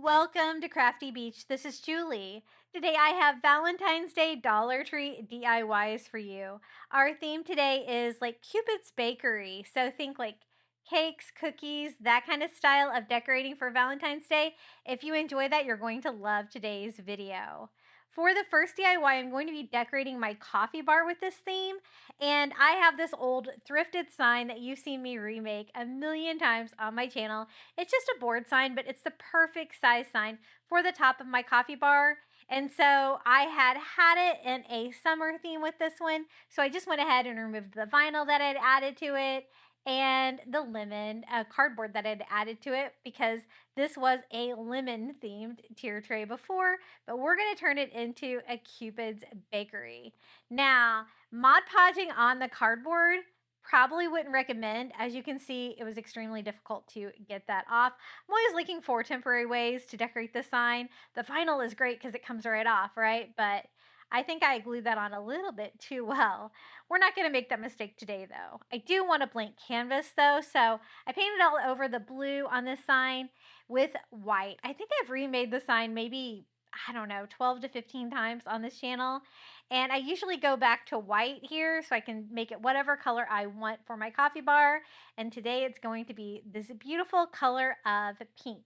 Welcome to Crafty Beach. This is Julie. Today I have Valentine's Day Dollar Tree DIYs for you. Our theme today is like Cupid's Bakery. So think like cakes, cookies, that kind of style of decorating for Valentine's Day. If you enjoy that, you're going to love today's video. For the first DIY, I'm going to be decorating my coffee bar with this theme. And I have this old thrifted sign that you've seen me remake a million times on my channel. It's just a board sign, but it's the perfect size sign for the top of my coffee bar. And so I had it in a summer theme with this one. So I just went ahead and removed the vinyl that I'd added to it and the lemon cardboard that I'd added to it because this was a lemon themed tier tray before, but we're going to turn it into a Cupid's Bakery. Now, Mod Podging on the cardboard probably wouldn't recommend. As you can see, it was extremely difficult to get that off. I'm always looking for temporary ways to decorate the sign. The vinyl is great because it comes right off, right? But I think I glued that on a little bit too well. We're not going to make that mistake today, though. I do want a blank canvas, though, so I painted all over the blue on this sign with white. I think I've remade the sign maybe, I don't know, 12 to 15 times on this channel. And I usually go back to white here so I can make it whatever color I want for my coffee bar. And today it's going to be this beautiful color of pink.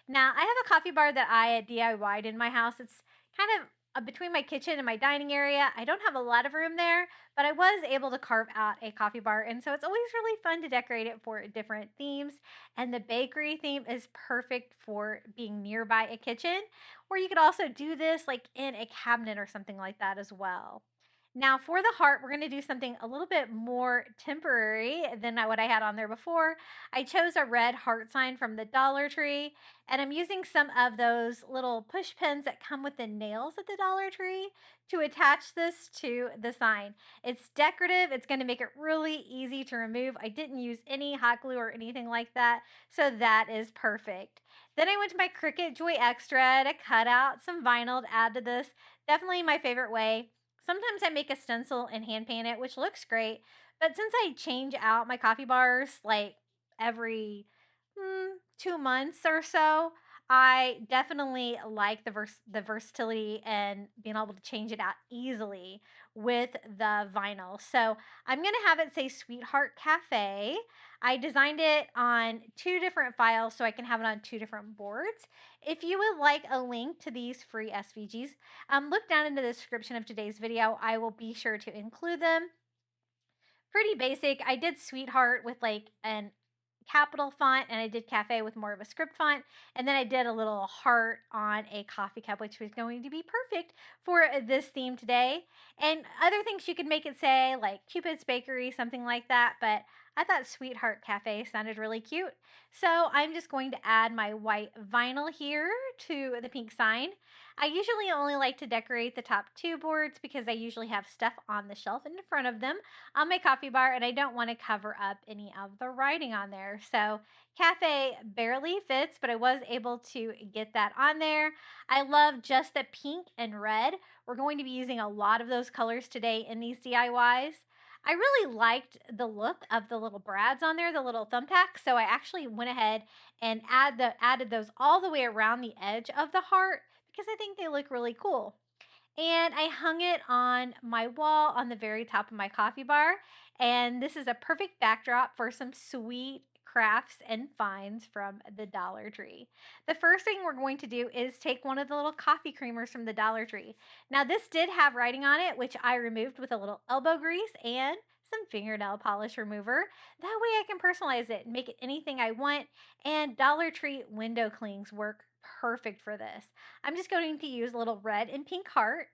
Now, I have a coffee bar that I DIY'd in my house. It's kind of between my kitchen and my dining area. I don't have a lot of room there, but I was able to carve out a coffee bar. And so it's always really fun to decorate it for different themes. And the bakery theme is perfect for being nearby a kitchen, or you could also do this like in a cabinet or something like that as well. Now for the heart, we're going to do something a little bit more temporary than what I had on there before. I chose a red heart sign from the Dollar Tree, and I'm using some of those little push pins that come with the nails at the Dollar Tree to attach this to the sign. It's decorative. It's going to make it really easy to remove. I didn't use any hot glue or anything like that, so that is perfect. Then I went to my Cricut Joy Extra to cut out some vinyl to add to this. Definitely my favorite way. Sometimes I make a stencil and hand paint it, which looks great. But since I change out my coffee bars like every 2 months or so, I definitely like the versatility and being able to change it out easily with the vinyl. So I'm going to have it say Sweetheart Cafe. I designed it on 2 different files so I can have it on 2 different boards. If you would like a link to these free SVGs, look down in the description of today's video. I will be sure to include them. Pretty basic. I did Sweetheart with like an capital font, and I did Cafe with more of a script font, and then I did a little heart on a coffee cup, which was going to be perfect for this theme today. And other things you could make it say, like Cupid's Bakery, something like that, but I thought Sweetheart Cafe sounded really cute. So I'm just going to add my white vinyl here to the pink sign. I usually only like to decorate the top 2 boards because I usually have stuff on the shelf in front of them on my coffee bar, and I don't want to cover up any of the writing on there. So Cafe barely fits, but I was able to get that on there. I love just the pink and red. We're going to be using a lot of those colors today in these DIYs. I really liked the look of the little brads on there, the little thumbtacks, so I actually went ahead and added those all the way around the edge of the heart because I think they look really cool. And I hung it on my wall on the very top of my coffee bar. And this is a perfect backdrop for some sweet crafts and finds from the Dollar Tree. The first thing we're going to do is take one of the little coffee creamers from the Dollar Tree. Now this did have writing on it, which I removed with a little elbow grease and some fingernail polish remover. That way I can personalize it and make it anything I want. And Dollar Tree window clings work perfect for this. I'm just going to use a little red and pink heart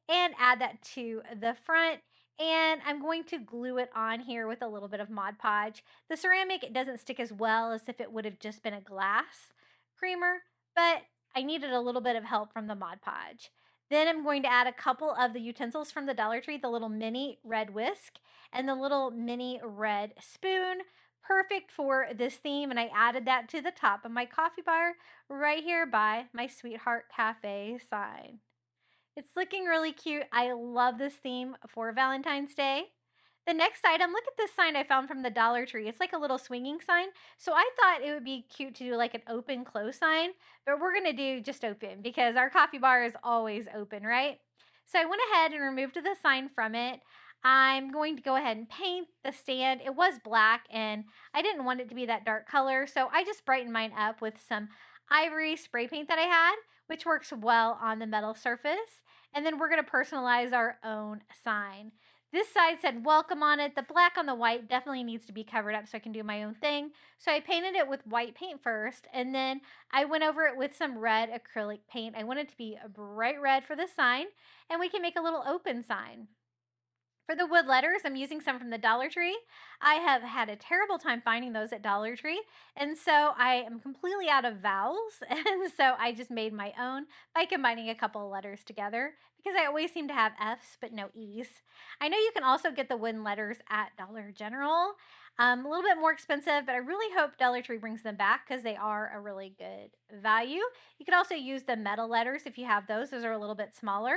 and add that to the front. And I'm going to glue it on here with a little bit of Mod Podge. The ceramic, it doesn't stick as well as if it would have just been a glass creamer, but I needed a little bit of help from the Mod Podge. Then I'm going to add a couple of the utensils from the Dollar Tree, the little mini red whisk and the little mini red spoon. Perfect for this theme, and I added that to the top of my coffee bar right here by my Sweetheart Cafe sign. It's looking really cute. I love this theme for Valentine's Day. The next item, look at this sign I found from the Dollar Tree. It's like a little swinging sign. So I thought it would be cute to do like an open close sign, but we're going to do just open because our coffee bar is always open, right? So I went ahead and removed the sign from it. I'm going to go ahead and paint the stand. It was black and I didn't want it to be that dark color. So I just brightened mine up with some ivory spray paint that I had, which works well on the metal surface. And then we're going to personalize our own sign. This side said welcome on it. The black on the white definitely needs to be covered up so I can do my own thing. So I painted it with white paint first, and then I went over it with some red acrylic paint. I want it to be a bright red for the sign, and we can make a little open sign. For the wood letters, I'm using some from the Dollar Tree. I have had a terrible time finding those at Dollar Tree, and so I am completely out of vowels, and so I just made my own by combining a couple of letters together because I always seem to have F's but no E's. I know you can also get the wooden letters at Dollar General. A little bit more expensive, but I really hope Dollar Tree brings them back because they are a really good value. You could also use the metal letters if you have those. Those are a little bit smaller.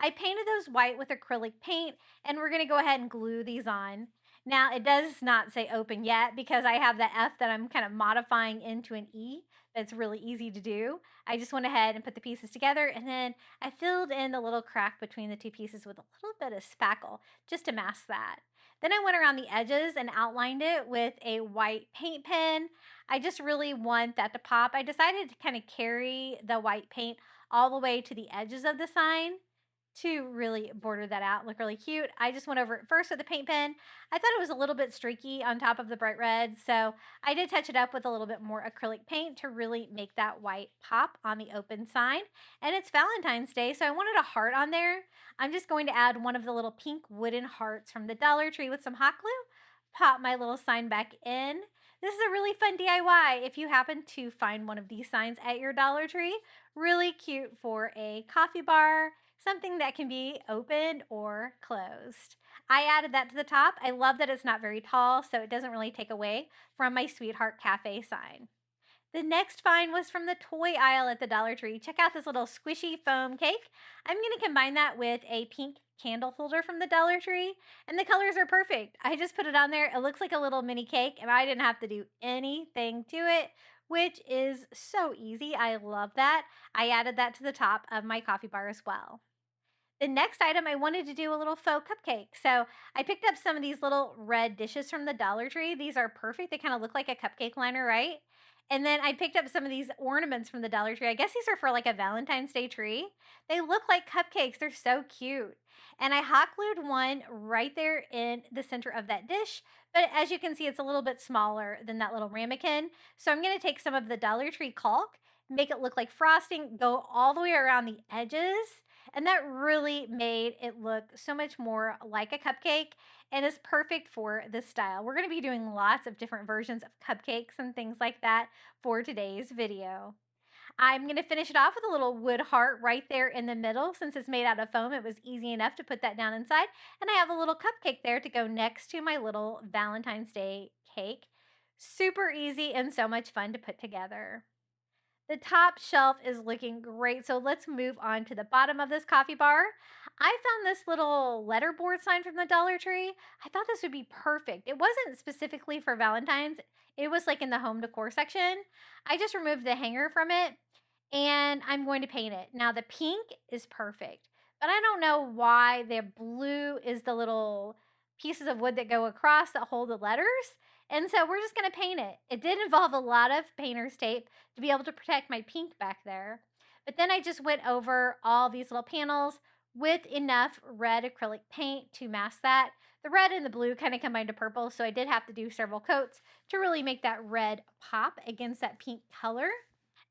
I painted those white with acrylic paint, and we're gonna go ahead and glue these on. Now, it does not say open yet because I have the F that I'm kind of modifying into an E. That's really easy to do. I just went ahead and put the pieces together, and then I filled in the little crack between the two pieces with a little bit of spackle just to mask that. Then I went around the edges and outlined it with a white paint pen. I just really want that to pop. I decided to kind of carry the white paint all the way to the edges of the sign to really border that out, look really cute. I just went over it first with a paint pen. I thought it was a little bit streaky on top of the bright red, so I did touch it up with a little bit more acrylic paint to really make that white pop on the open sign. And it's Valentine's Day, so I wanted a heart on there. I'm just going to add one of the little pink wooden hearts from the Dollar Tree with some hot glue. Pop my little sign back in. This is a really fun DIY if you happen to find one of these signs at your Dollar Tree. Really cute for a coffee bar, something that can be opened or closed. I added that to the top. I love that it's not very tall, so it doesn't really take away from my Sweetheart Cafe sign. The next find was from the toy aisle at the Dollar Tree. Check out this little squishy foam cake. I'm going to combine that with a pink candle holder from the Dollar Tree, and the colors are perfect. I just put it on there. It looks like a little mini cake, and I didn't have to do anything to it, which is so easy. I love that. I added that to the top of my coffee bar as well. The next item, I wanted to do a little faux cupcake. So I picked up some of these little red dishes from the Dollar Tree. These are perfect. They kind of look like a cupcake liner, right? And then I picked up some of these ornaments from the Dollar Tree. I guess these are for like a Valentine's Day tree. They look like cupcakes. They're so cute. And I hot glued one right there in the center of that dish. But as you can see, it's a little bit smaller than that little ramekin. So I'm going to take some of the Dollar Tree caulk, make it look like frosting, go all the way around the edges, and that really made it look so much more like a cupcake and is perfect for this style. We're going to be doing lots of different versions of cupcakes and things like that for today's video. I'm going to finish it off with a little wood heart right there in the middle. Since it's made out of foam, it was easy enough to put that down inside. And I have a little cupcake there to go next to my little Valentine's Day cake. Super easy and so much fun to put together. The top shelf is looking great. So let's move on to the bottom of this coffee bar. I found this little letterboard sign from the Dollar Tree. I thought this would be perfect. It wasn't specifically for Valentine's. It was like in the home decor section. I just removed the hanger from it and I'm going to paint it. Now the pink is perfect, but I don't know why the blue is the little pieces of wood that go across that hold the letters. And so we're just going to paint it. It did involve a lot of painter's tape to be able to protect my pink back there. But then I just went over all these little panels with enough red acrylic paint to mask that. The red and the blue kind of combined to purple, so I did have to do several coats to really make that red pop against that pink color.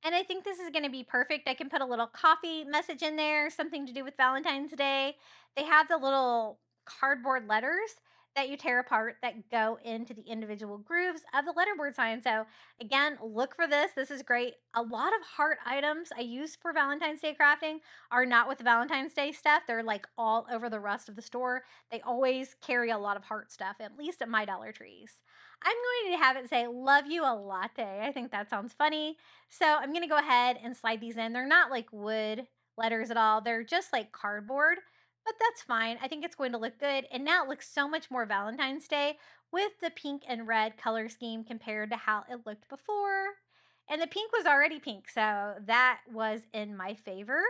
And I think this is going to be perfect. I can put a little coffee message in there, something to do with Valentine's Day. They have the little cardboard letters that you tear apart that go into the individual grooves of the letterboard sign. So again, look for this. This is great. A lot of heart items I use for Valentine's Day crafting are not with the Valentine's Day stuff. They're like all over the rest of the store. They always carry a lot of heart stuff, at least at my Dollar Trees. I'm going to have it say, love you a latte. I think that sounds funny. So I'm going to go ahead and slide these in. They're not like wood letters at all. They're just like cardboard. but that's fine. I think it's going to look good. And now it looks so much more Valentine's Day with the pink and red color scheme compared to how it looked before. And the pink was already pink, so that was in my favor.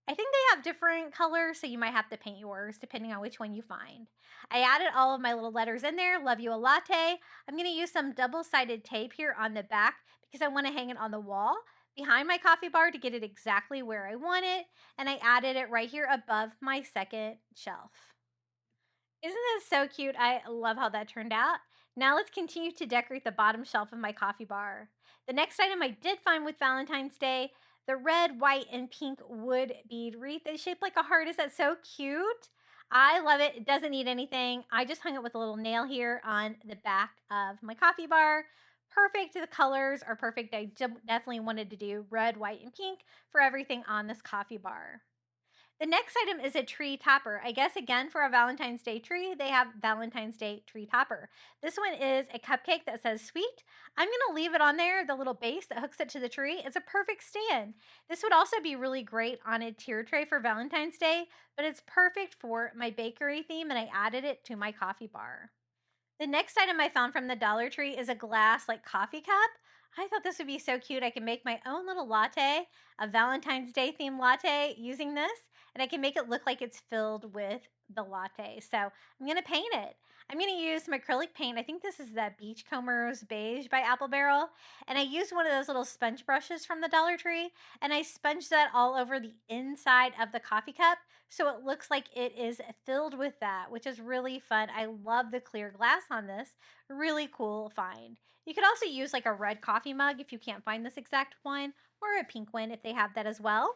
I think they have different colors, so you might have to paint yours depending on which one you find. I added all of my little letters in there. Love you a latte. I'm going to use some double-sided tape here on the back because I want to hang it on the wall behind my coffee bar to get it exactly where I want it. And I added it right here above my second shelf. Isn't that so cute? I love how that turned out. Now let's continue to decorate the bottom shelf of my coffee bar. The next item I did find with Valentine's Day, the red, white, and pink wood bead wreath is shaped like a heart. Is that so cute? I love it. It doesn't need anything. I just hung it with a little nail here on the back of my coffee bar. Perfect. The colors are perfect. I definitely wanted to do red, white, and pink for everything on this coffee bar. The next item is a tree topper. I guess again for a Valentine's Day tree, they have Valentine's Day tree topper. This one is a cupcake that says sweet. I'm going to leave it on there, the little base that hooks it to the tree. It's a perfect stand. This would also be really great on a tier tray for Valentine's Day, but it's perfect for my bakery theme and I added it to my coffee bar. The next item I found from the Dollar Tree is a glass like coffee cup. I thought this would be so cute. I can make my own little latte, a Valentine's Day themed latte using this, and I can make it look like it's filled with the latte. So I'm going to paint it. I'm going to use some acrylic paint. I think this is that Beachcombers Beige by Apple Barrel. And I used one of those little sponge brushes from the Dollar Tree, and I sponged that all over the inside of the coffee cup so it looks like it is filled with that, which is really fun. I love the clear glass on this. Really cool find. You could also use like a red coffee mug if you can't find this exact one, or a pink one if they have that as well.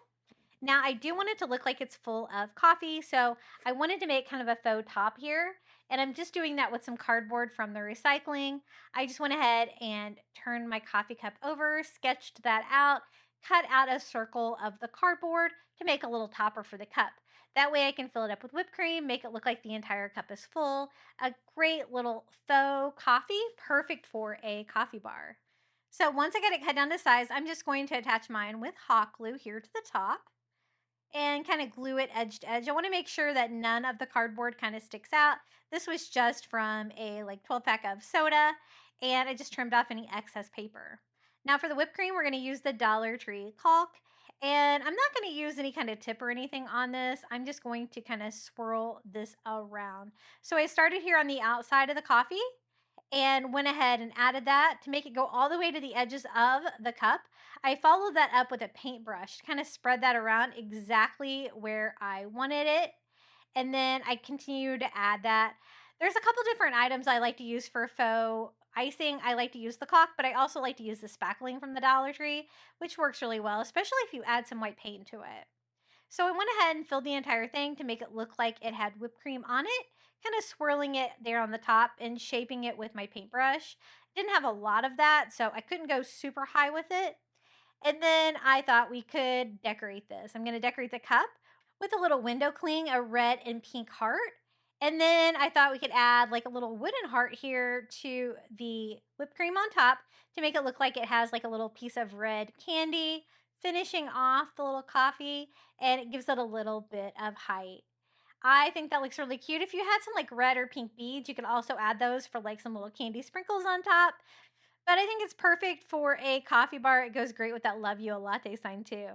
Now, I do want it to look like it's full of coffee, so I wanted to make kind of a faux top here, and I'm just doing that with some cardboard from the recycling. I just went ahead and turned my coffee cup over, sketched that out, cut out a circle of the cardboard to make a little topper for the cup. That way I can fill it up with whipped cream, make it look like the entire cup is full. A great little faux coffee, perfect for a coffee bar. So once I get it cut down to size, I'm just going to attach mine with hot glue here to the top and kind of glue it edge to edge. I want to make sure that none of the cardboard kind of sticks out. This was just from a like 12 pack of soda, and I just trimmed off any excess paper. Now for the whipped cream, we're going to use the Dollar Tree caulk, and I'm not going to use any kind of tip or anything on this. I'm just going to kind of swirl this around. So I started here on the outside of the coffee and went ahead and added that to make it go all the way to the edges of the cup. I followed that up with a paintbrush, kind of spread that around exactly where I wanted it. And then I continue to add that. There's a couple different items I like to use for faux icing. I like to use the caulk, but I also like to use the spackling from the Dollar Tree, which works really well, especially if you add some white paint to it. So I went ahead and filled the entire thing to make it look like it had whipped cream on it, kind of swirling it there on the top and shaping it with my paintbrush. Didn't have a lot of that, so I couldn't go super high with it. And then I thought we could decorate this. I'm going to decorate the cup with a little window cling, a red and pink heart. And then I thought we could add like a little wooden heart here to the whipped cream on top to make it look like it has like a little piece of red candy, finishing off the little coffee, and it gives it a little bit of height. I think that looks really cute. If you had some like red or pink beads, you can also add those for like some little candy sprinkles on top. But I think it's perfect for a coffee bar. It goes great with that Love You a Latte sign too.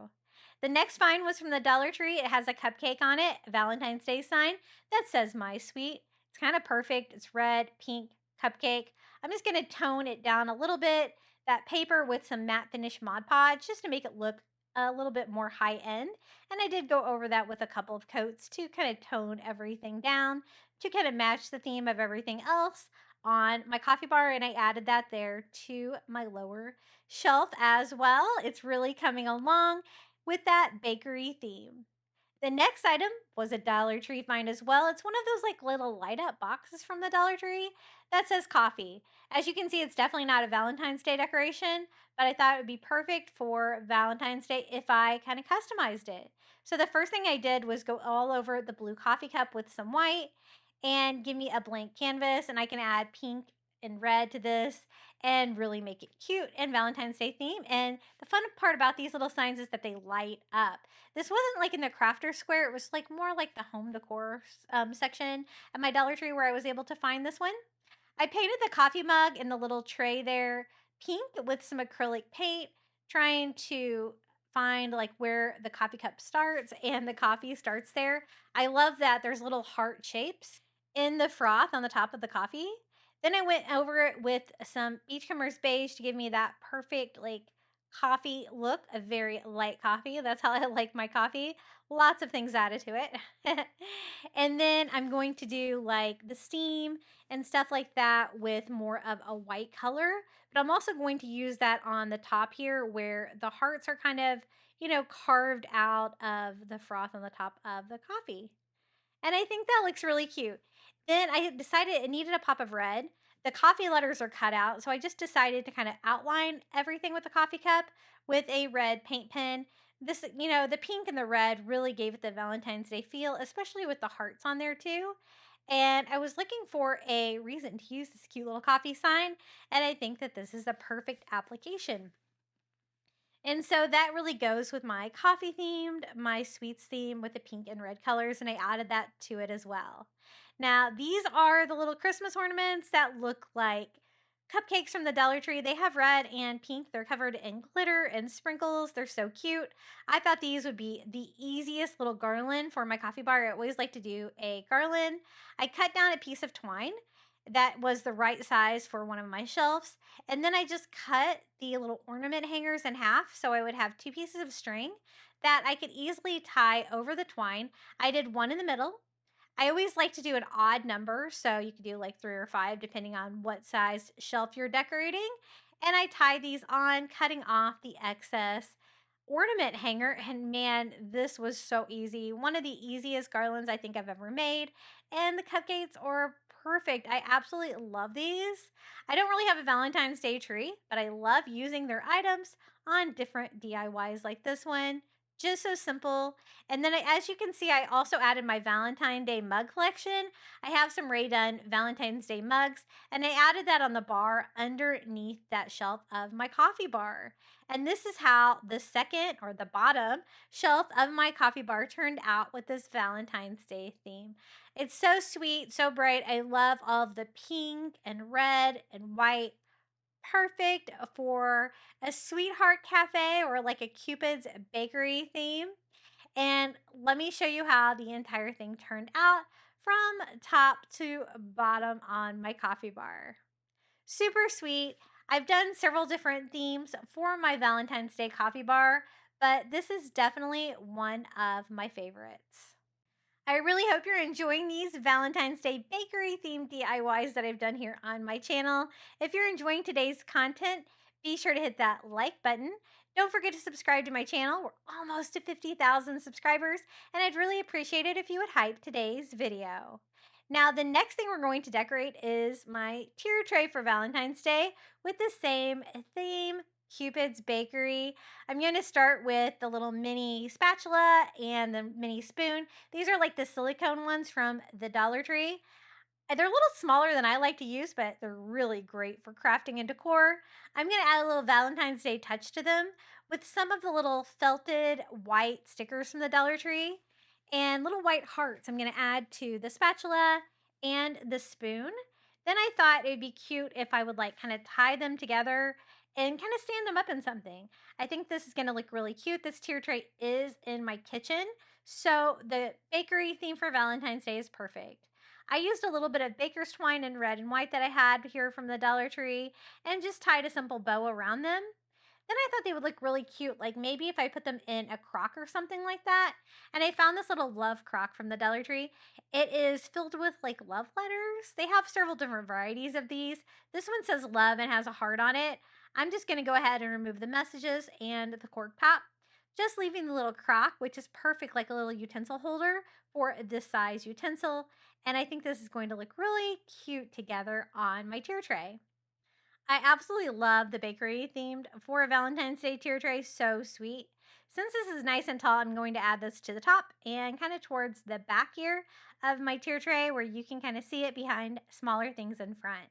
The next find was from the Dollar Tree. It has a cupcake on it, Valentine's Day sign that says My Sweet. It's kind of perfect. It's red, pink cupcake. I'm just going to tone it down a little bit, that paper with some matte finish Mod Podge just to make it look a little bit more high end. And I did go over that with a couple of coats to kind of tone everything down to kind of match the theme of everything else on my coffee bar, and I added that there to my lower shelf as well. It's really coming along with that bakery theme. The next item was a Dollar Tree find as well. It's one of those like little light up boxes from the Dollar Tree that says coffee. As you can see, it's definitely not a Valentine's Day decoration, but I thought it would be perfect for Valentine's Day if I kind of customized it. So the first thing I did was go all over the blue coffee cup with some white and give me a blank canvas, and I can add pink and red to this. and really make it cute and Valentine's Day theme. And the fun part about these little signs is that they light up. This wasn't like in the crafter square, it was like more like the home decor section at my Dollar Tree where I was able to find this one. I painted the coffee mug in the little tray there pink with some acrylic paint, trying to find like where the coffee cup starts and the coffee starts there. I love that there's little heart shapes in the froth on the top of the coffee. Then I went over it with some Beachcombers beige to give me that perfect like coffee look, a very light coffee. That's how I like my coffee. Lots of things added to it. And then I'm going to do like the steam and stuff like that with more of a white color. But I'm also going to use that on the top here where the hearts are kind of, carved out of the froth on the top of the coffee. And I think that looks really cute. Then I decided it needed a pop of red. The coffee letters are cut out, so I just decided to kind of outline everything with the coffee cup with a red paint pen. This, the pink and the red really gave it the Valentine's Day feel, especially with the hearts on there too. And I was looking for a reason to use this cute little coffee sign, and I think that this is the perfect application. And so that really goes with my coffee themed, my sweets theme with the pink and red colors, and I added that to it as well. Now, these are the little Christmas ornaments that look like cupcakes from the Dollar Tree. They have red and pink. They're covered in glitter and sprinkles. They're so cute. I thought these would be the easiest little garland for my coffee bar. I always like to do a garland. I cut down a piece of twine that was the right size for one of my shelves. And then I just cut the little ornament hangers in half so I would have two pieces of string that I could easily tie over the twine. I did one in the middle. I always like to do an odd number, so you could do like 3 or 5 depending on what size shelf you're decorating. And I tie these on, cutting off the excess ornament hanger. And man, this was so easy. One of the easiest garlands I think I've ever made. And the cupcakes are perfect. I absolutely love these. I don't really have a Valentine's Day tree, but I love using their items on different DIYs like this one. Just so simple. And then as you can see, I also added my Valentine Day mug collection. I have some Ray Dunn Valentine's Day mugs, and I added that on the bar underneath that shelf of my coffee bar. And this is how the second or the bottom shelf of my coffee bar turned out with this Valentine's Day theme. It's so sweet, so bright. I love all of the pink and red and white. Perfect for a sweetheart cafe or like a Cupid's bakery theme. And let me show you how the entire thing turned out from top to bottom on my coffee bar. Super sweet. I've done several different themes for my Valentine's Day coffee bar, but this is definitely one of my favorites. I really hope you're enjoying these Valentine's Day bakery themed DIYs that I've done here on my channel. If you're enjoying today's content, be sure to hit that like button. Don't forget to subscribe to my channel. We're almost to 50,000 subscribers, and I'd really appreciate it if you would hype today's video. Now, the next thing we're going to decorate is my tier tray for Valentine's Day with the same theme, Cupid's Bakery. I'm going to start with the little mini spatula and the mini spoon. These are like the silicone ones from the Dollar Tree. They're a little smaller than I like to use, but they're really great for crafting and decor. I'm going to add a little Valentine's Day touch to them with some of the little felted white stickers from the Dollar Tree and little white hearts I'm going to add to the spatula and the spoon. Then I thought it would be cute if I would like kind of tie them together and kind of stand them up in something. I think this is going to look really cute. This tier tray is in my kitchen, so the bakery theme for Valentine's Day is perfect. I used a little bit of baker's twine in red and white that I had here from the Dollar Tree and just tied a simple bow around them. Then I thought they would look really cute, like maybe if I put them in a crock or something like that. And I found this little love crock from the Dollar Tree. It is filled with like love letters. They have several different varieties of these. This one says love and has a heart on it. I'm just going to go ahead and remove the messages and the cork pop, just leaving the little crock, which is perfect like a little utensil holder for this size utensil. And I think this is going to look really cute together on my tier tray. I absolutely love the bakery themed for a Valentine's Day tier tray. So sweet. Since this is nice and tall, I'm going to add this to the top and kind of towards the back here of my tier tray where you can kind of see it behind smaller things in front.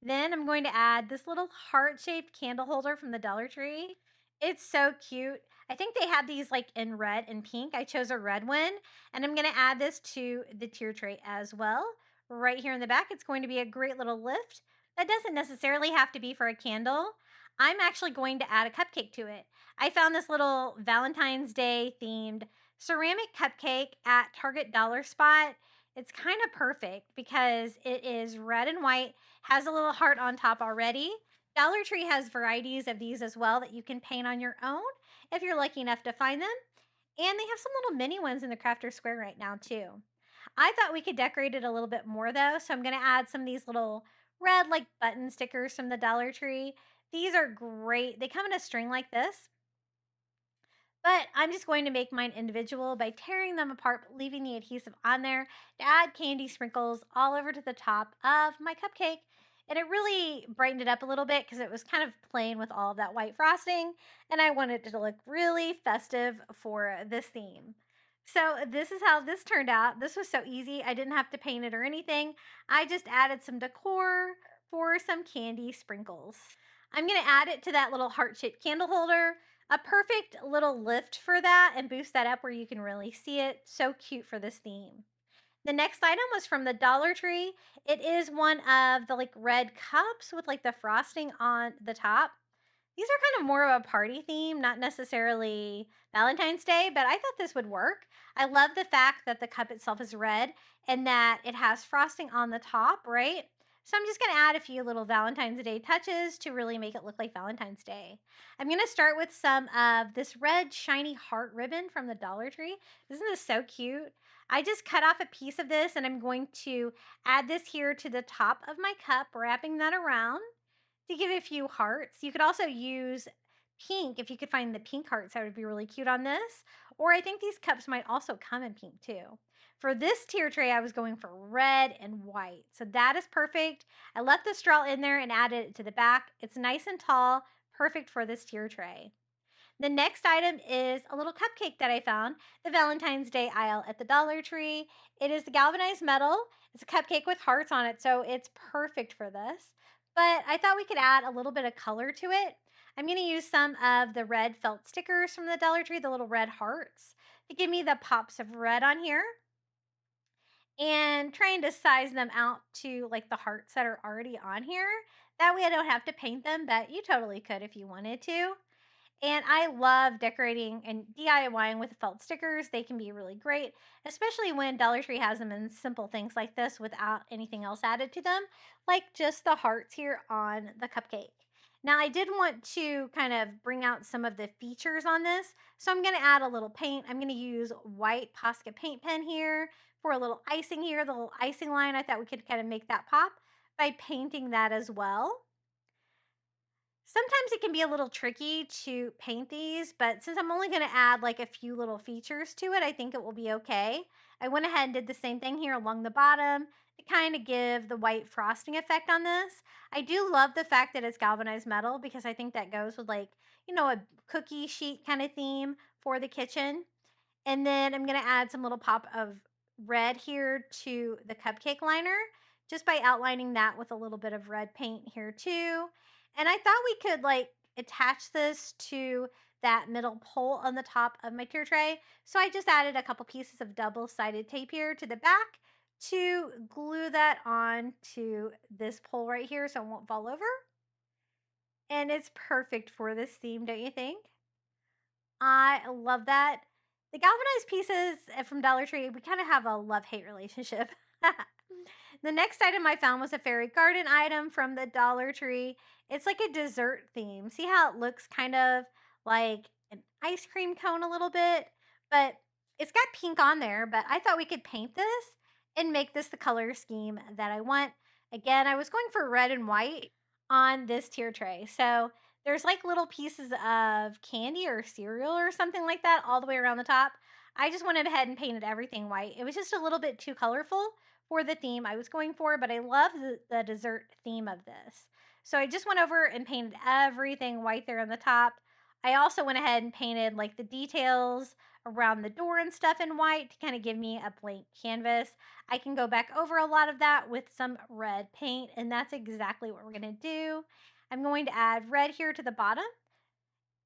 Then I'm going to add this little heart-shaped candle holder from the Dollar Tree. It's so cute. I think they had these like in red and pink. I chose a red one, and I'm going to add this to the tier tray as well. Right here in the back, it's going to be a great little lift. That doesn't necessarily have to be for a candle. I'm actually going to add a cupcake to it. I found this little Valentine's Day themed ceramic cupcake at Target Dollar Spot. It's kind of perfect because it is red and white, has a little heart on top already. Dollar Tree has varieties of these as well that you can paint on your own if you're lucky enough to find them. And they have some little mini ones in the Crafter Square right now, too. I thought we could decorate it a little bit more, though, so I'm going to add some of these little red, like button stickers from the Dollar Tree. These are great. They come in a string like this, but I'm just going to make mine individual by tearing them apart, but leaving the adhesive on there to add candy sprinkles all over to the top of my cupcake. And it really brightened it up a little bit because it was kind of plain with all of that white frosting. And I wanted it to look really festive for this theme. So this is how this turned out. This was so easy. I didn't have to paint it or anything. I just added some decor for some candy sprinkles. I'm going to add it to that little heart-shaped candle holder. A perfect little lift for that and boost that up where you can really see it. So cute for this theme. The next item was from the Dollar Tree. It is one of the like red cups with like the frosting on the top. These are kind of more of a party theme, not necessarily Valentine's Day, but I thought this would work. I love the fact that the cup itself is red and that it has frosting on the top, right? So I'm just going to add a few little Valentine's Day touches to really make it look like Valentine's Day. I'm going to start with some of this red shiny heart ribbon from the Dollar Tree. Isn't this so cute? I just cut off a piece of this and I'm going to add this here to the top of my cup, wrapping that around to give a few hearts. You could also use pink if you could find the pink hearts. That would be really cute on this. Or I think these cups might also come in pink too. For this tier tray, I was going for red and white. So that is perfect. I left the straw in there and added it to the back. It's nice and tall, perfect for this tier tray. The next item is a little cupcake that I found, the Valentine's Day aisle at the Dollar Tree. It is the galvanized metal. It's a cupcake with hearts on it, so it's perfect for this. But I thought we could add a little bit of color to it. I'm going to use some of the red felt stickers from the Dollar Tree, the little red hearts, to give me the pops of red on here. And trying to size them out to like the hearts that are already on here. That way I don't have to paint them, but you totally could if you wanted to. And I love decorating and DIYing with felt stickers. They can be really great, especially when Dollar Tree has them in simple things like this without anything else added to them, like just the hearts here on the cupcake. Now, I did want to kind of bring out some of the features on this, so I'm going to add a little paint. I'm going to use white Posca paint pen here for a little icing here, the little icing line. I thought we could kind of make that pop by painting that as well. Sometimes it can be a little tricky to paint these, but since I'm only going to add like a few little features to it, I think it will be okay. I went ahead and did the same thing here along the bottom to kind of give the white frosting effect on this. I do love the fact that it's galvanized metal because I think that goes with like, you know, a cookie sheet kind of theme for the kitchen. And then I'm going to add some little pop of red here to the cupcake liner just by outlining that with a little bit of red paint here too. And I thought we could like attach this to that middle pole on the top of my tier tray. So I just added a couple pieces of double-sided tape here to the back to glue that on to this pole right here so it won't fall over. And it's perfect for this theme, don't you think? I love that. The galvanized pieces from Dollar Tree, we kind of have a love-hate relationship. The next item I found was a fairy garden item from the Dollar Tree. It's like a dessert theme. See how it looks kind of like an ice cream cone a little bit? But it's got pink on there, but I thought we could paint this and make this the color scheme that I want. Again, I was going for red and white on this tier tray. So there's like little pieces of candy or cereal or something like that all the way around the top. I just went ahead and painted everything white. It was just a little bit too colorful for the theme I was going for, but I love the dessert theme of this. So I just went over and painted everything white there on the top. I also went ahead and painted like the details around the door and stuff in white to kind of give me a blank canvas. I can go back over a lot of that with some red paint, and that's exactly what we're going to do. I'm going to add red here to the bottom.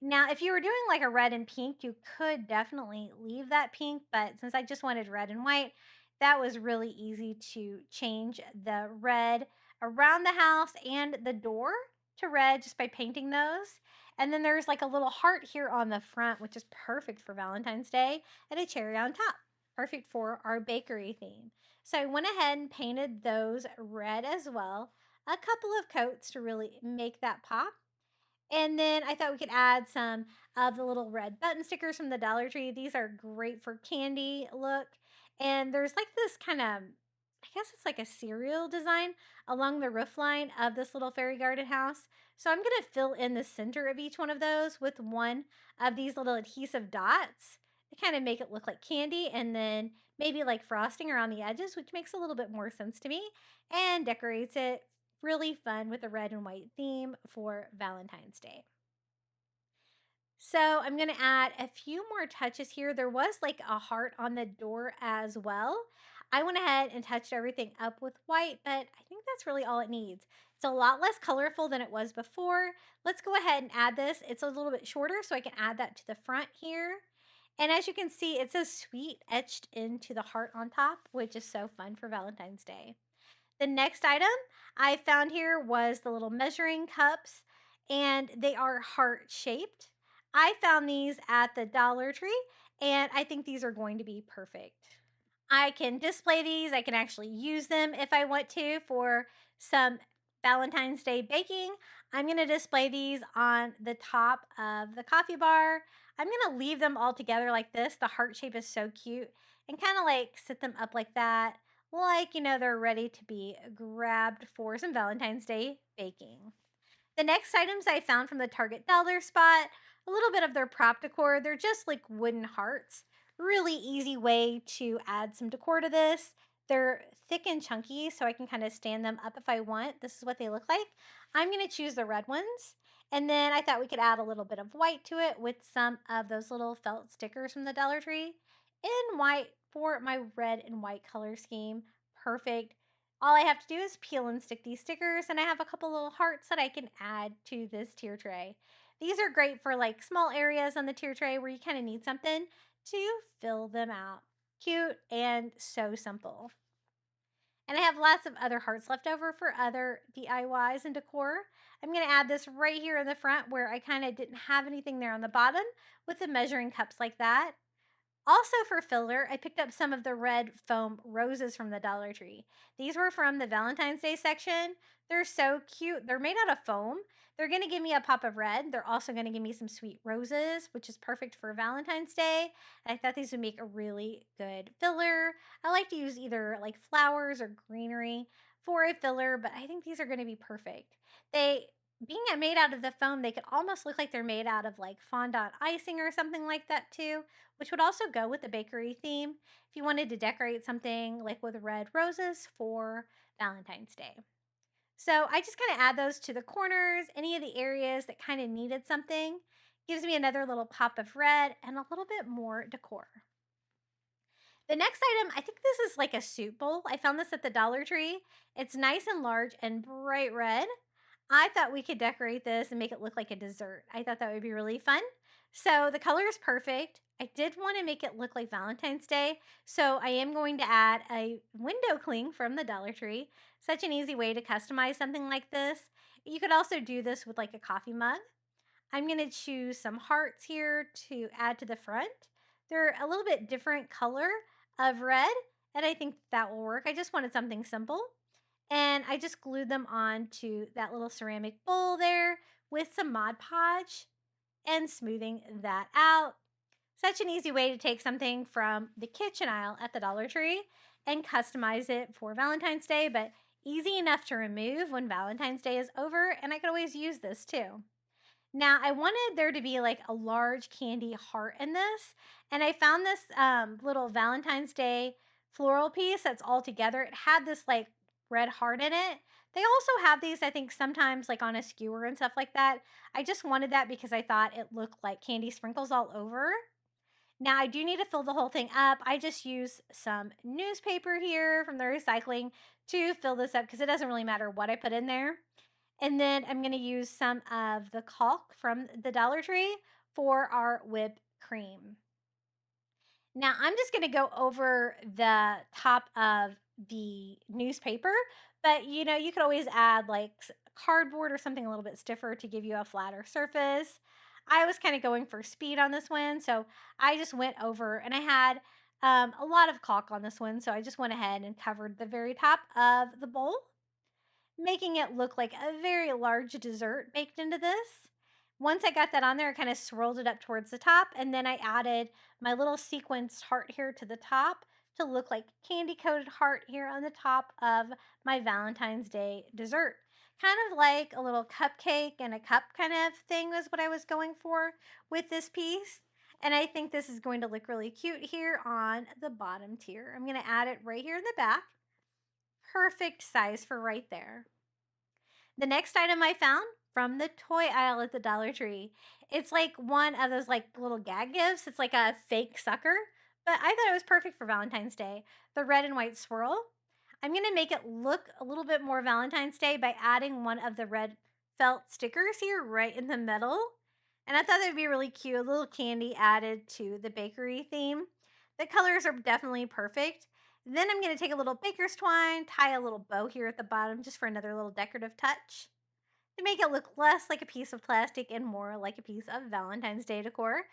Now, if you were doing like a red and pink, you could definitely leave that pink, but since I just wanted red and white, that was really easy to change the red around the house and the door to red just by painting those. And then there's like a little heart here on the front, which is perfect for Valentine's Day, and a cherry on top, perfect for our bakery theme. So I went ahead and painted those red as well, a couple of coats to really make that pop. And then I thought we could add some of the little red button stickers from the Dollar Tree. These are great for candy look. And there's like this kind of, I guess it's like a cereal design along the roof line of this little fairy garden house. So I'm going to fill in the center of each one of those with one of these little adhesive dots to kind of make it look like candy, and then maybe like frosting around the edges, which makes a little bit more sense to me and decorates it really fun with a red and white theme for Valentine's Day. So I'm going to add a few more touches here. There was like a heart on the door as well. I went ahead and touched everything up with white, but I think that's really all it needs. It's a lot less colorful than it was before. Let's go ahead and add this. It's a little bit shorter, so I can add that to the front here. And as you can see, it says sweet etched into the heart on top, which is so fun for Valentine's Day. The next item I found here was the little measuring cups, and they are heart shaped. I found these at the Dollar Tree, and I think these are going to be perfect. I can display these. I can actually use them if I want to for some Valentine's Day baking. I'm going to display these on the top of the coffee bar. I'm going to leave them all together like this. The heart shape is so cute, and kind of like sit them up like that, like, they're ready to be grabbed for some Valentine's Day baking. The next items I found from the Target dollar spot, a little bit of their prop decor. They're just like wooden hearts. Really easy way to add some decor to this. They're thick and chunky, so I can kind of stand them up if I want. This is what they look like. I'm going to choose the red ones. And then I thought we could add a little bit of white to it with some of those little felt stickers from the Dollar Tree in white for my red and white color scheme. Perfect. All I have to do is peel and stick these stickers, and I have a couple little hearts that I can add to this tier tray. These are great for like small areas on the tier tray where you kind of need something to fill them out. Cute and so simple. And I have lots of other hearts left over for other DIYs and decor. I'm going to add this right here in the front where I kind of didn't have anything there on the bottom with the measuring cups like that. Also for filler, I picked up some of the red foam roses from the Dollar Tree. These were from the Valentine's Day section. They're so cute. They're made out of foam. They're going to give me a pop of red. They're also going to give me some sweet roses, which is perfect for Valentine's Day. And I thought these would make a really good filler. I like to use either like flowers or greenery for a filler, but I think these are going to be perfect. They being made out of the foam, they could almost look like they're made out of like fondant icing or something like that too, which would also go with the bakery theme if you wanted to decorate something like with red roses for Valentine's Day. So I just kind of add those to the corners, any of the areas that kind of needed something. Gives me another little pop of red and a little bit more decor. The next item, I think this is like a soup bowl. I found this at the Dollar Tree. It's nice and large and bright red. I thought we could decorate this and make it look like a dessert. I thought that would be really fun. So the color is perfect. I did want to make it look like Valentine's Day, so I am going to add a window cling from the Dollar Tree. Such an easy way to customize something like this. You could also do this with like a coffee mug. I'm going to choose some hearts here to add to the front. They're a little bit different color of red, and I think that will work. I just wanted something simple. And I just glued them on to that little ceramic bowl there with some Mod Podge and smoothing that out. Such an easy way to take something from the kitchen aisle at the Dollar Tree and customize it for Valentine's Day, but easy enough to remove when Valentine's Day is over, and I could always use this too. Now, I wanted there to be like a large candy heart in this, and I found this little Valentine's Day floral piece that's all together. It had this like red heart in it They also have these, I think, sometimes like on a skewer and stuff like that. I just wanted that because I thought it looked like candy sprinkles all over. Now I do need to fill the whole thing up. I just use some newspaper here from the recycling to fill this up because it doesn't really matter what I put in there. And then I'm going to use some of the caulk from the Dollar Tree for our whipped cream. Now I'm just going to go over the top of the newspaper, but you could always add like cardboard or something a little bit stiffer to give you a flatter surface. I was kind of going for speed on this one, so I just went over and I had a lot of caulk on this one, so I just went ahead and covered the very top of the bowl, making it look like a very large dessert baked into this. Once I got that on there, I kind of swirled it up towards the top, and then I added my little sequenced heart here to the top to look like candy coated heart here on the top of my Valentine's Day dessert. Kind of like a little cupcake and a cup kind of thing was what I was going for with this piece. And I think this is going to look really cute here on the bottom tier. I'm going to add it right here in the back. Perfect size for right there. The next item I found from the toy aisle at the Dollar Tree. It's like one of those like little gag gifts. It's like a fake sucker, but I thought it was perfect for Valentine's Day. The red and white swirl. I'm going to make it look a little bit more Valentine's Day by adding one of the red felt stickers here right in the middle. And I thought that would be really cute, a little candy added to the bakery theme. The colors are definitely perfect. Then I'm going to take a little baker's twine, tie a little bow here at the bottom just for another little decorative touch to make it look less like a piece of plastic and more like a piece of Valentine's Day decor.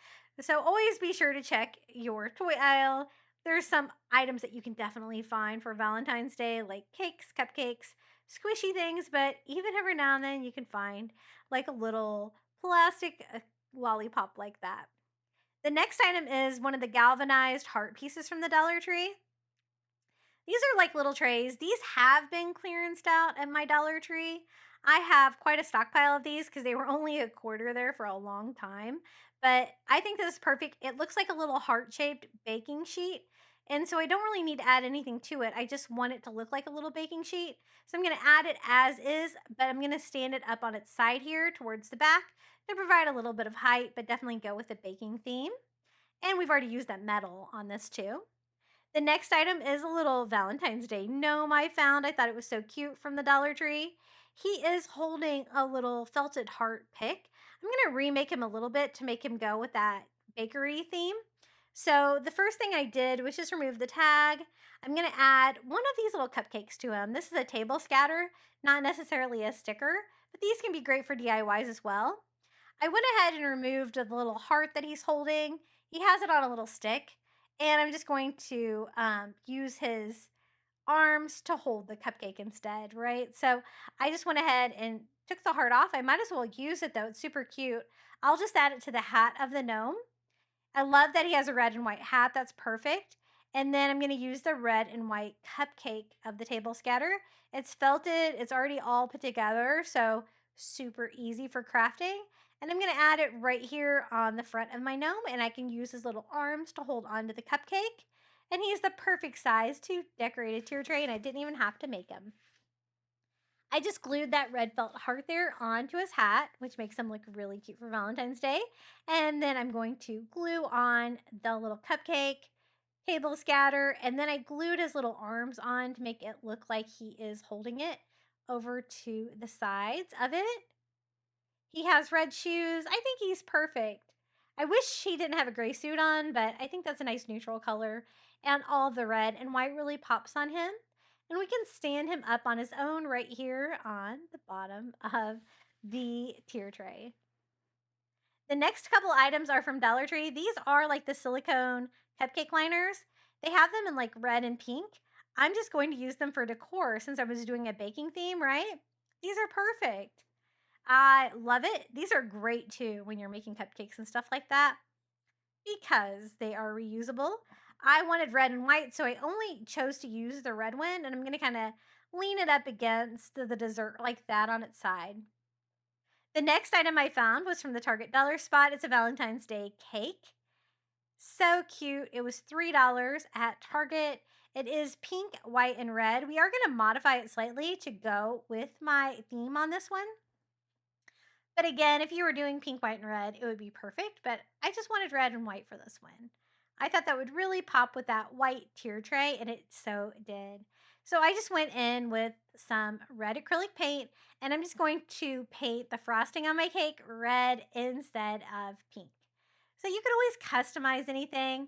So always be sure to check your toy aisle. There's some items that you can definitely find for Valentine's Day, like cakes, cupcakes, squishy things, but even every now and then you can find like a little plastic lollipop like that. The next item is one of the galvanized heart pieces from the Dollar Tree. These are like little trays. These have been clearanced out at my Dollar Tree. I have quite a stockpile of these because they were only a quarter there for a long time. But I think this is perfect. It looks like a little heart-shaped baking sheet. And so I don't really need to add anything to it. I just want it to look like a little baking sheet. So I'm going to add it as is, but I'm going to stand it up on its side here towards the back to provide a little bit of height, but definitely go with the baking theme. And we've already used that metal on this too. The next item is a little Valentine's Day gnome I found. I thought it was so cute from the Dollar Tree. He is holding a little felted heart pick. I'm going to remake him a little bit to make him go with that bakery theme. So the first thing I did was just remove the tag. I'm going to add one of these little cupcakes to him. This is a table scatter, not necessarily a sticker, but these can be great for DIYs as well. I went ahead and removed the little heart that he's holding. He has it on a little stick. And I'm just going to use his arms to hold the cupcake instead, right? So I just went ahead and took the heart off. I might as well use it though. It's super cute. I'll just add it to the hat of the gnome. I love that he has a red and white hat. That's perfect. And then I'm going to use the red and white cupcake of the table scatter. It's felted. It's already all put together. So super easy for crafting. And I'm going to add it right here on the front of my gnome. And I can use his little arms to hold onto the cupcake. And he's the perfect size to decorate a tier tray. And I didn't even have to make him. I just glued that red felt heart there onto his hat, which makes him look really cute for Valentine's Day. And then I'm going to glue on the little cupcake, table scatter, and then I glued his little arms on to make it look like he is holding it over to the sides of it. He has red shoes. I think he's perfect. I wish he didn't have a gray suit on, but I think that's a nice neutral color. And all the red and white really pops on him. And we can stand him up on his own right here on the bottom of the tier tray. The next couple items are from Dollar Tree. These are like the silicone cupcake liners. They have them in like red and pink. I'm just going to use them for decor since I was doing a baking theme, right? These are perfect. I love it. These are great too when you're making cupcakes and stuff like that because they are reusable. I wanted red and white, so I only chose to use the red one, and I'm going to kind of lean it up against the dessert like that on its side. The next item I found was from the Target Dollar Spot. It's a Valentine's Day cake. So cute. It was $3 at Target. It is pink, white, and red. We are going to modify it slightly to go with my theme on this one. But again, if you were doing pink, white, and red, it would be perfect. But I just wanted red and white for this one. I thought that would really pop with that white tier tray, and it so did. So I just went in with some red acrylic paint, and I'm just going to paint the frosting on my cake red instead of pink. So you can always customize anything.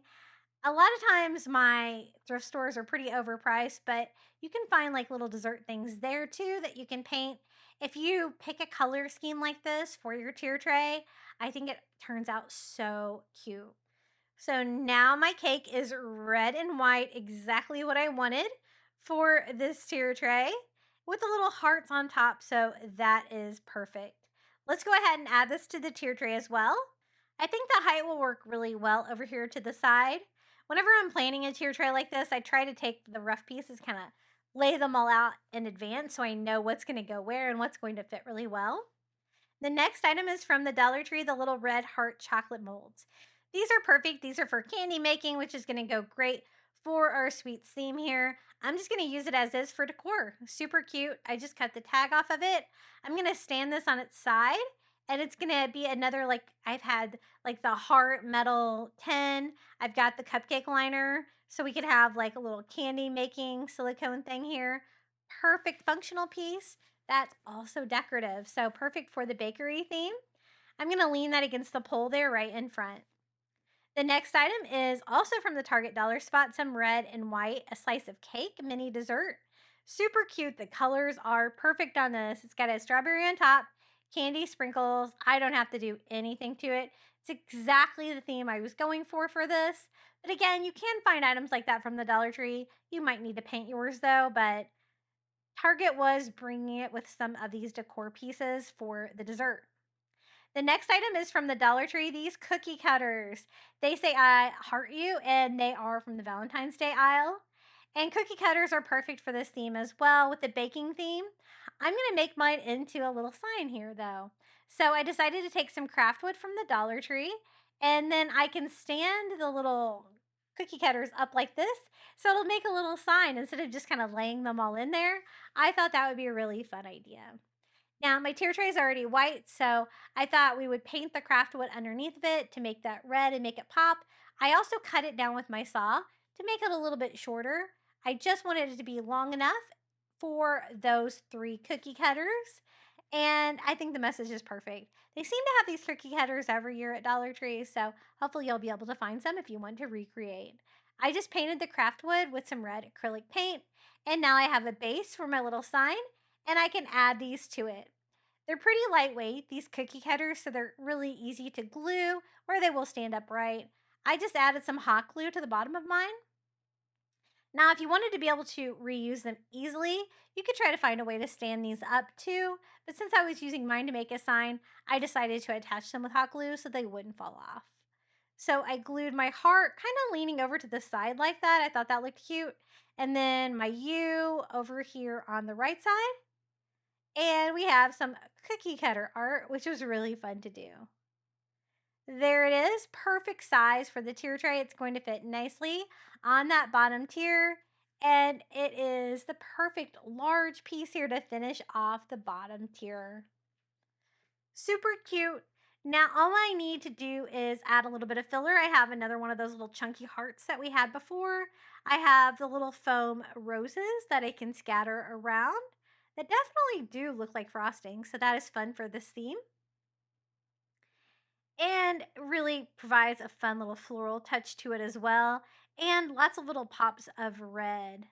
A lot of times my thrift stores are pretty overpriced, but you can find like little dessert things there too that you can paint. If you pick a color scheme like this for your tier tray, I think it turns out so cute. So now my cake is red and white, exactly what I wanted for this tier tray with the little hearts on top. So that is perfect. Let's go ahead and add this to the tier tray as well. I think the height will work really well over here to the side. Whenever I'm planning a tier tray like this, I try to take the rough pieces, kind of lay them all out in advance so I know what's going to go where and what's going to fit really well. The next item is from the Dollar Tree, the little red heart chocolate molds. These are perfect. These are for candy making, which is going to go great for our sweets theme here. I'm just going to use it as is for decor. Super cute. I just cut the tag off of it. I'm going to stand this on its side, and it's going to be another, like, I've had like the heart metal tin. I've got the cupcake liner, so we could have like a little candy making silicone thing here. Perfect functional piece. That's also decorative, so perfect for the bakery theme. I'm going to lean that against the pole there right in front. The next item is also from the Target Dollar Spot, some red and white, a slice of cake, mini dessert. Super cute. The colors are perfect on this. It's got a strawberry on top, candy sprinkles. I don't have to do anything to it. It's exactly the theme I was going for this. But again, you can find items like that from the Dollar Tree. You might need to paint yours though, but Target was bringing it with some of these decor pieces for the dessert. The next item is from the Dollar Tree, these cookie cutters. They say I heart you, and they are from the Valentine's Day aisle. And cookie cutters are perfect for this theme as well with the baking theme. I'm going to make mine into a little sign here though. So I decided to take some craft wood from the Dollar Tree, and then I can stand the little cookie cutters up like this, so it'll make a little sign instead of just kind of laying them all in there. I thought that would be a really fun idea. Now, my tier tray is already white, so I thought we would paint the craft wood underneath of it to make that red and make it pop. I also cut it down with my saw to make it a little bit shorter. I just wanted it to be long enough for those 3 cookie cutters, and I think the message is perfect. They seem to have these cookie cutters every year at Dollar Tree, so hopefully you'll be able to find some if you want to recreate. I just painted the craft wood with some red acrylic paint, and now I have a base for my little sign, and I can add these to it. They're pretty lightweight, these cookie cutters, so they're really easy to glue or they will stand upright. I just added some hot glue to the bottom of mine. Now, if you wanted to be able to reuse them easily, you could try to find a way to stand these up too. But since I was using mine to make a sign, I decided to attach them with hot glue so they wouldn't fall off. So I glued my heart kind of leaning over to the side like that. I thought that looked cute. And then my U over here on the right side. And we have some cookie cutter art, which was really fun to do. There it is, perfect size for the tier tray. It's going to fit nicely on that bottom tier. And it is the perfect large piece here to finish off the bottom tier. Super cute. Now all I need to do is add a little bit of filler. I have another one of those little chunky hearts that we had before. I have the little foam roses that I can scatter around that definitely do look like frosting, so that is fun for this theme. And really provides a fun little floral touch to it as well, and lots of little pops of red.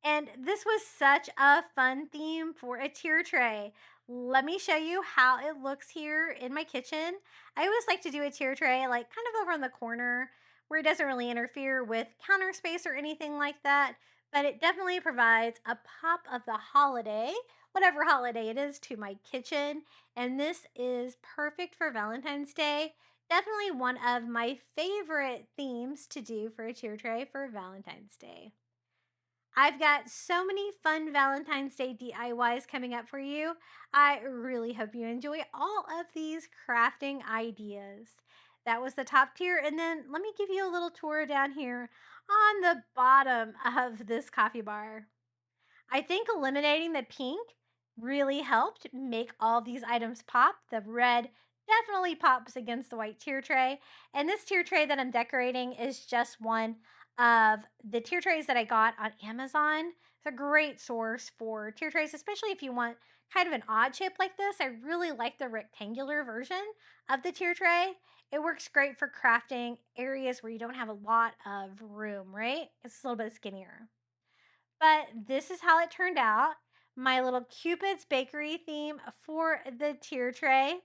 And this was such a fun theme for a tier tray. Let me show you how it looks here in my kitchen. I always like to do a tier tray like kind of over in the corner where it doesn't really interfere with counter space or anything like that, but it definitely provides a pop of the holiday, whatever holiday it is, to my kitchen. And this is perfect for Valentine's Day. Definitely one of my favorite themes to do for a tier tray for Valentine's Day. I've got so many fun Valentine's Day DIYs coming up for you. I really hope you enjoy all of these crafting ideas. That was the top tier. And then let me give you a little tour down here on the bottom of this coffee bar. I think eliminating the pink really helped make all these items pop. The red definitely pops against the white tier tray. And this tier tray that I'm decorating is just one of the tier trays that I got on Amazon. It's a great source for tier trays, especially if you want kind of an odd shape like this. I really like the rectangular version of the tier tray. It works great for crafting areas where you don't have a lot of room, right? It's a little bit skinnier. But this is how it turned out. My little Cupid's bakery theme for the tier tray.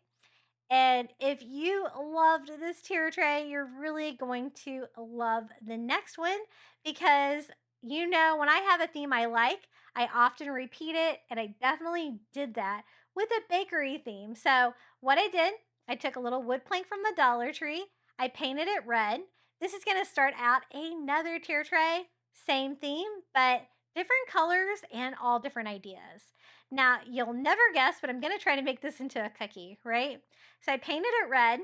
And if you loved this tier tray, you're really going to love the next one because when I have a theme I like, I often repeat it. And I definitely did that with a bakery theme. So, what I did, I took a little wood plank from the Dollar Tree, I painted it red. This is going to start out another tier tray, same theme, but different colors and all different ideas. Now, you'll never guess, but I'm going to try to make this into a cookie, right? So I painted it red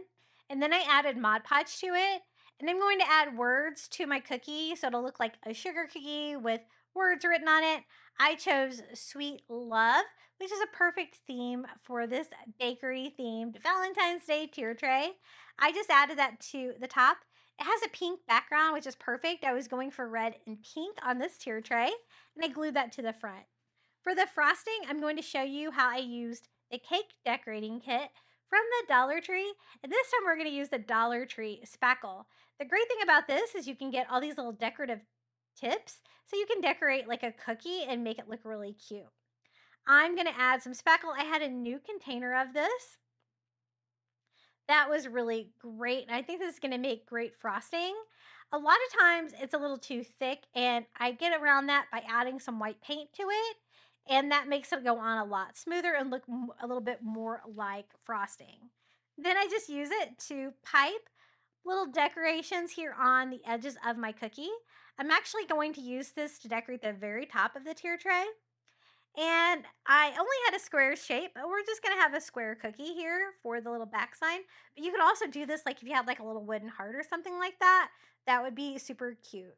and then I added Mod Podge to it. And I'm going to add words to my cookie so it'll look like a sugar cookie with words written on it. I chose Sweet Love, which is a perfect theme for this bakery themed Valentine's Day tier tray. I just added that to the top. It has a pink background, which is perfect. I was going for red and pink on this tier tray, and I glued that to the front. For the frosting, I'm going to show you how I used the cake decorating kit from the Dollar Tree. And this time we're going to use the Dollar Tree spackle. The great thing about this is you can get all these little decorative tips so you can decorate like a cookie and make it look really cute. I'm going to add some spackle. I had a new container of this. That was really great. And I think this is going to make great frosting. A lot of times it's a little too thick, and I get around that by adding some white paint to it. And that makes it go on a lot smoother and look a little bit more like frosting. Then I just use it to pipe little decorations here on the edges of my cookie. I'm actually going to use this to decorate the very top of the tier tray. And I only had a square shape, but we're just going to have a square cookie here for the little back sign. But you could also do this like if you had like a little wooden heart or something like that. That would be super cute.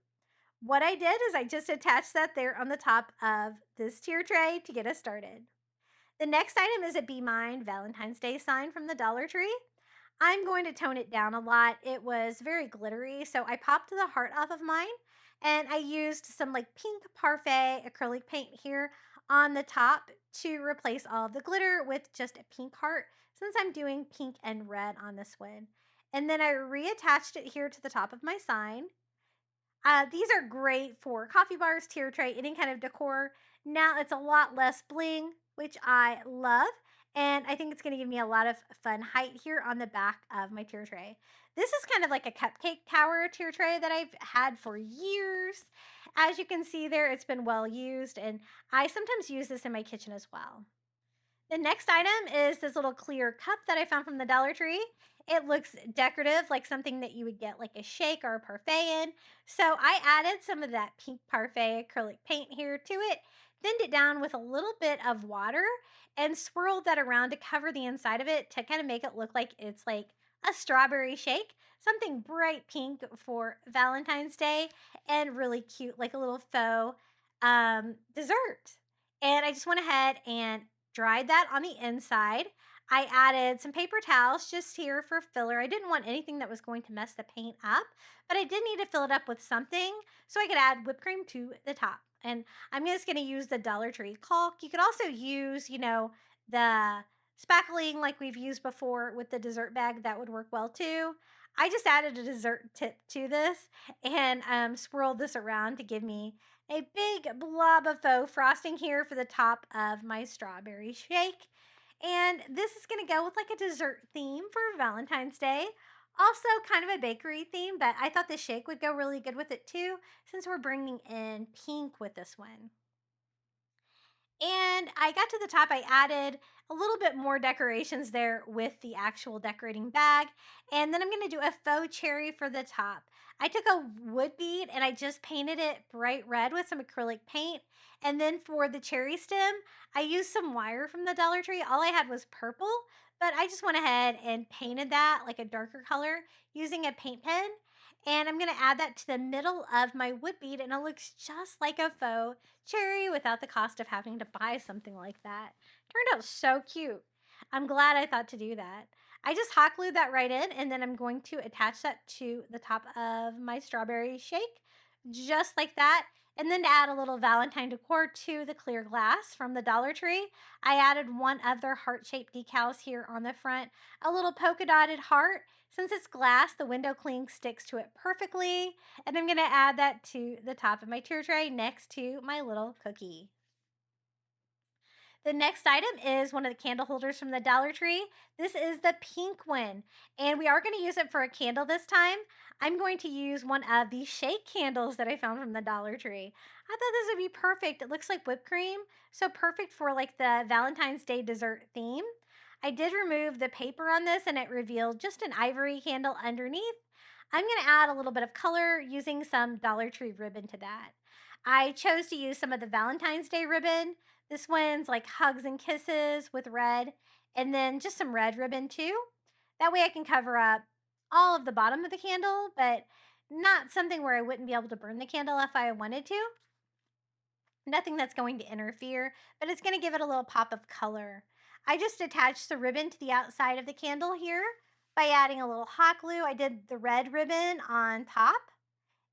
What I did is I just attached that there on the top of this tier tray to get us started. The next item is a Be Mine Valentine's Day sign from the Dollar Tree. I'm going to tone it down a lot. It was very glittery, so I popped the heart off of mine and I used some like pink parfait acrylic paint here on the top to replace all of the glitter with just a pink heart since I'm doing pink and red on this one. And then I reattached it here to the top of my sign. These are great for coffee bars, tier tray, any kind of decor. Now it's a lot less bling, which I love. And I think it's going to give me a lot of fun height here on the back of my tier tray. This is kind of like a cupcake tower tier tray that I've had for years. As you can see there, it's been well used, and I sometimes use this in my kitchen as well. The next item is this little clear cup that I found from the Dollar Tree. It looks decorative, like something that you would get like a shake or a parfait in. So I added some of that pink parfait acrylic paint here to it, thinned it down with a little bit of water, and swirled that around to cover the inside of it to kind of make it look like it's like a strawberry shake, something bright pink for Valentine's Day, and really cute, like a little faux dessert. And I just went ahead and dried that on the inside. I added some paper towels just here for filler. I didn't want anything that was going to mess the paint up, but I did need to fill it up with something so I could add whipped cream to the top. And I'm just going to use the Dollar Tree caulk. You could also use, the spackling like we've used before with the dessert bag. That would work well too. I just added a dessert tip to this and swirled this around to give me a big blob of faux frosting here for the top of my strawberry shake. And this is going to go with like a dessert theme for Valentine's Day. Also, kind of a bakery theme, but I thought the shake would go really good with it too, since we're bringing in pink with this one. And I got to the top, I added a little bit more decorations there with the actual decorating bag. And then I'm gonna do a faux cherry for the top. I took a wood bead and I just painted it bright red with some acrylic paint. And then for the cherry stem, I used some wire from the Dollar Tree. All I had was purple, but I just went ahead and painted that like a darker color using a paint pen. And I'm gonna add that to the middle of my wood bead and it looks just like a faux cherry without the cost of having to buy something like that. Turned out so cute. I'm glad I thought to do that. I just hot glued that right in and then I'm going to attach that to the top of my strawberry shake just like that. And then to add a little Valentine decor to the clear glass from the Dollar Tree, I added one of their heart-shaped decals here on the front, a little polka dotted heart. Since it's glass, the window cling sticks to it perfectly. And I'm going to add that to the top of my tier tray next to my little cookie. The next item is one of the candle holders from the Dollar Tree. This is the pink one, and we are going to use it for a candle this time. I'm going to use one of the shake candles that I found from the Dollar Tree. I thought this would be perfect. It looks like whipped cream, so perfect for like the Valentine's Day dessert theme. I did remove the paper on this and it revealed just an ivory candle underneath. I'm going to add a little bit of color using some Dollar Tree ribbon to that. I chose to use some of the Valentine's Day ribbon. This one's like hugs and kisses with red, and then just some red ribbon too. That way I can cover up all of the bottom of the candle, but not something where I wouldn't be able to burn the candle if I wanted to. Nothing that's going to interfere, but it's going to give it a little pop of color. I just attached the ribbon to the outside of the candle here by adding a little hot glue. I did the red ribbon on top,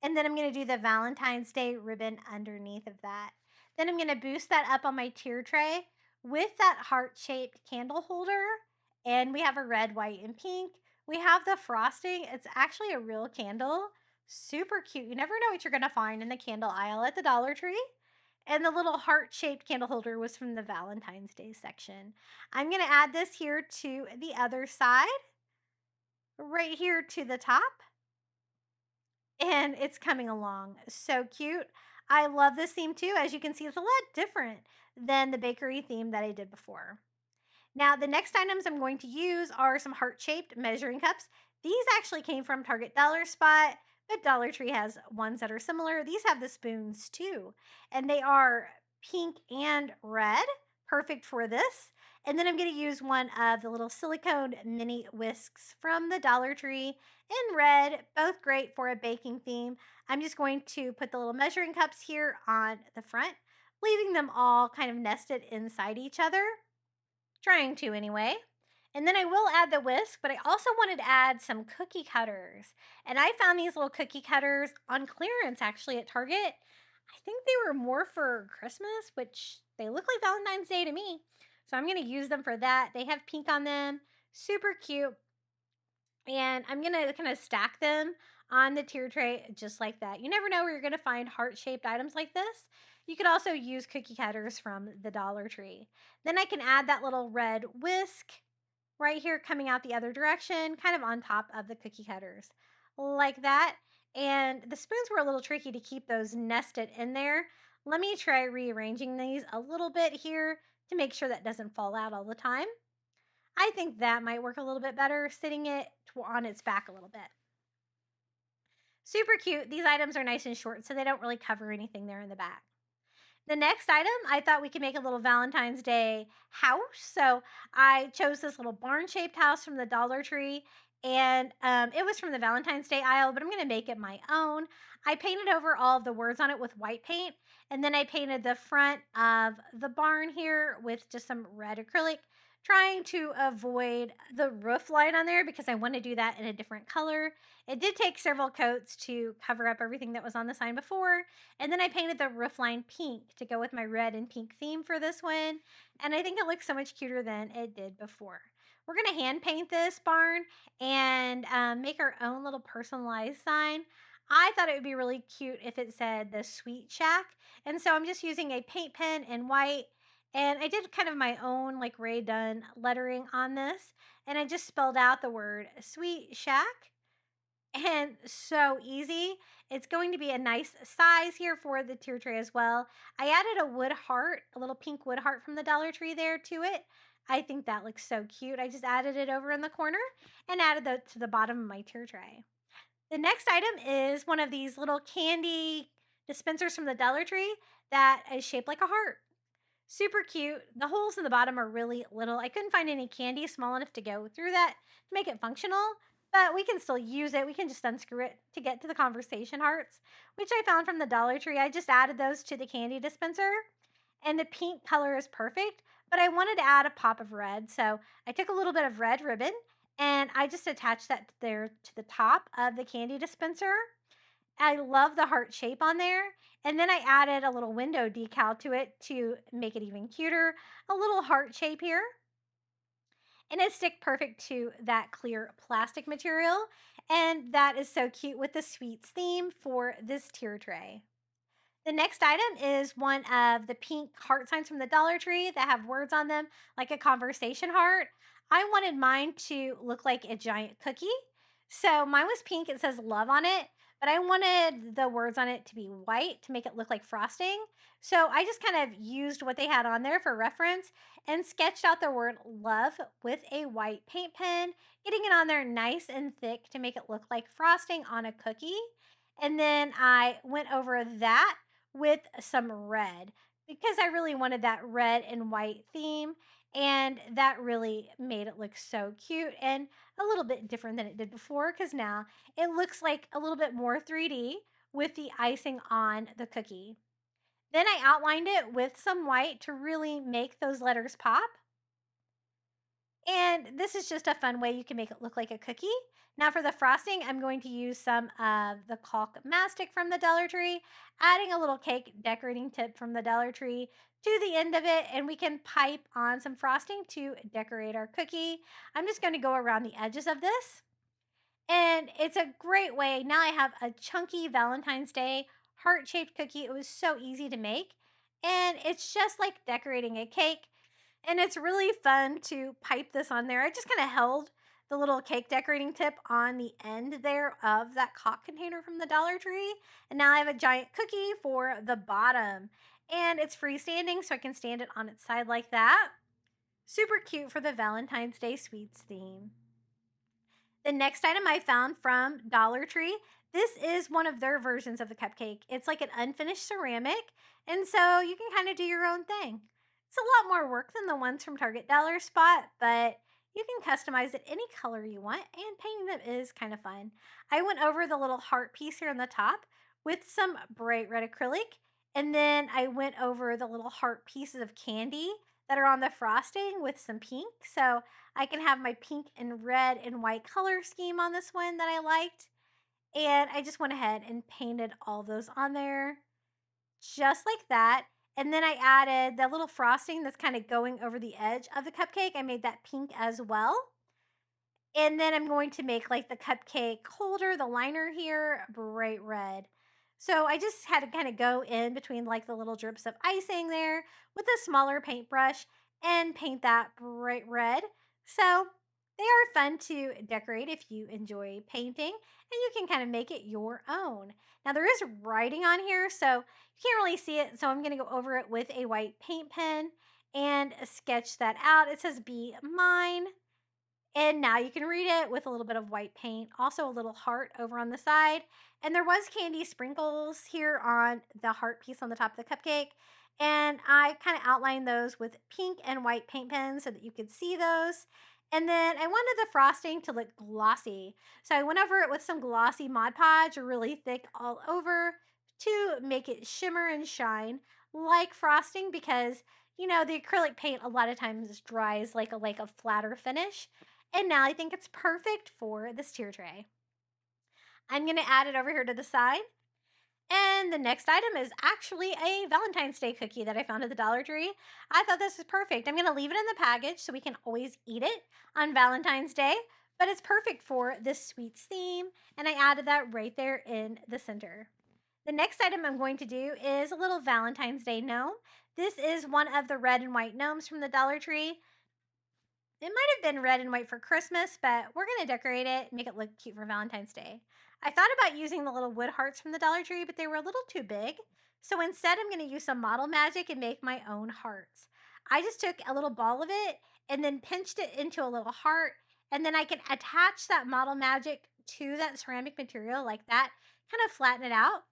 and then I'm going to do the Valentine's Day ribbon underneath of that. Then I'm going to boost that up on my tier tray with that heart-shaped candle holder. And we have a red, white, and pink. We have the frosting. It's actually a real candle. Super cute. You never know what you're going to find in the candle aisle at the Dollar Tree. And the little heart-shaped candle holder was from the Valentine's Day section. I'm going to add this here to the other side, right here to the top. And it's coming along so cute. I love this theme too. As you can see, it's a lot different than the bakery theme that I did before. Now, the next items I'm going to use are some heart-shaped measuring cups. These actually came from Target Dollar Spot, but Dollar Tree has ones that are similar. These have the spoons too, and they are pink and red, perfect for this. And then I'm going to use one of the little silicone mini whisks from the Dollar Tree in red, both great for a baking theme. I'm just going to put the little measuring cups here on the front, leaving them all kind of nested inside each other. Trying to anyway. And then I will add the whisk, but I also wanted to add some cookie cutters. And I found these little cookie cutters on clearance actually at Target. I think they were more for Christmas, which they look like Valentine's Day to me. So I'm going to use them for that. They have pink on them, super cute. And I'm going to kind of stack them on the tier tray just like that. You never know where you're going to find heart-shaped items like this. You could also use cookie cutters from the Dollar Tree. Then I can add that little red whisk right here coming out the other direction, kind of on top of the cookie cutters, like that. And the spoons were a little tricky to keep those nested in there. Let me try rearranging these a little bit here to make sure that doesn't fall out all the time. I think that might work a little bit better, sitting it on its back a little bit. Super cute. These items are nice and short, so they don't really cover anything there in the back. The next item, I thought we could make a little Valentine's Day house. So I chose this little barn-shaped house from the Dollar Tree. And it was from the Valentine's Day aisle, but I'm going to make it my own. I painted over all of the words on it with white paint. And then I painted the front of the barn here with just some red acrylic, trying to avoid the roof line on there because I want to do that in a different color. It did take several coats to cover up everything that was on the sign before. And then I painted the roof line pink to go with my red and pink theme for this one. And I think it looks so much cuter than it did before. We're going to hand paint this barn and make our own little personalized sign. I thought it would be really cute if it said the Sweet Shack. And so I'm just using a paint pen in white. And I did kind of my own like Rae Dunn lettering on this. And I just spelled out the word Sweet Shack. and so easy. It's going to be a nice size here for the tier tray as well. I added a wood heart, a little pink wood heart from the Dollar Tree there to it. I think that looks so cute. I just added it over in the corner and added that to the bottom of my tier tray. The next item is one of these little candy dispensers from the Dollar Tree that is shaped like a heart. Super cute. The holes in the bottom are really little. I couldn't find any candy small enough to go through that to make it functional, but we can still use it. We can just unscrew it to get to the conversation hearts, which I found from the Dollar Tree. I just added those to the candy dispenser, and the pink color is perfect, but I wanted to add a pop of red. So I took a little bit of red ribbon and I just attached that there to the top of the candy dispenser. I love the heart shape on there. And then I added a little window decal to it to make it even cuter. A little heart shape here. And it stick perfect to that clear plastic material. And that is so cute with the sweets theme for this tier tray. The next item is one of the pink heart signs from the Dollar Tree that have words on them, like a conversation heart. I wanted mine to look like a giant cookie. So mine was pink, it says love on it, but I wanted the words on it to be white to make it look like frosting. So I just kind of used what they had on there for reference and sketched out the word love with a white paint pen, getting it on there nice and thick to make it look like frosting on a cookie. And then I went over that with some red because I really wanted that red and white theme. And that really made it look so cute and a little bit different than it did before because now it looks like a little bit more 3D with the icing on the cookie. Then I outlined it with some white to really make those letters pop. And this is just a fun way you can make it look like a cookie. Now for the frosting, I'm going to use some of the caulk mastic from the Dollar Tree, adding a little cake decorating tip from the Dollar Tree to the end of it, and we can pipe on some frosting to decorate our cookie. I'm just going to go around the edges of this, and it's a great way. Now I have a chunky Valentine's Day heart-shaped cookie. It was so easy to make, and it's just like decorating a cake. And it's really fun to pipe this on there. I just kind of held the little cake decorating tip on the end there of that caulk container from the Dollar Tree. And now I have a giant cookie for the bottom. And it's freestanding, so I can stand it on its side like that. Super cute for the Valentine's Day sweets theme. The next item I found from Dollar Tree, this is one of their versions of the cupcake. It's like an unfinished ceramic, and so you can kind of do your own thing. It's a lot more work than the ones from Target Dollar Spot, but you can customize it any color you want, and painting them is kind of fun. I went over the little heart piece here on the top with some bright red acrylic, and then I went over the little heart pieces of candy that are on the frosting with some pink. So I can have my pink and red and white color scheme on this one that I liked. And I just went ahead and painted all those on there just like that. And then I added the little frosting that's kind of going over the edge of the cupcake. I made that pink as well. And then I'm going to make like the cupcake holder, the liner here, bright red. So I just had to kind of go in between like the little drips of icing there with a smaller paintbrush and paint that bright red. So they are fun to decorate if you enjoy painting, and you can kind of make it your own. Now there is writing on here, so you can't really see it. So I'm going to go over it with a white paint pen and sketch that out. It says "Be Mine." And now you can read it with a little bit of white paint, also a little heart over on the side. And there was candy sprinkles here on the heart piece on the top of the cupcake. And I kind of outlined those with pink and white paint pens so that you could see those. And then I wanted the frosting to look glossy. So I went over it with some glossy Mod Podge, really thick all over, to make it shimmer and shine like frosting because, you know, the acrylic paint a lot of times dries like a flatter finish. And now I think it's perfect for this tier tray. I'm going to add it over here to the side. And the next item is actually a Valentine's Day cookie that I found at the Dollar Tree. I thought this was perfect. I'm going to leave it in the package so we can always eat it on Valentine's Day. But it's perfect for this sweets theme. And I added that right there in the center. The next item I'm going to do is a little Valentine's Day gnome. This is one of the red and white gnomes from the Dollar Tree. It might have been red and white for Christmas, but we're going to decorate it and make it look cute for Valentine's Day. I thought about using the little wood hearts from the Dollar Tree, but they were a little too big. So instead, I'm going to use some model magic and make my own hearts. I just took a little ball of it and then pinched it into a little heart. And then I can attach that model magic to that ceramic material like that, kind of flatten it out.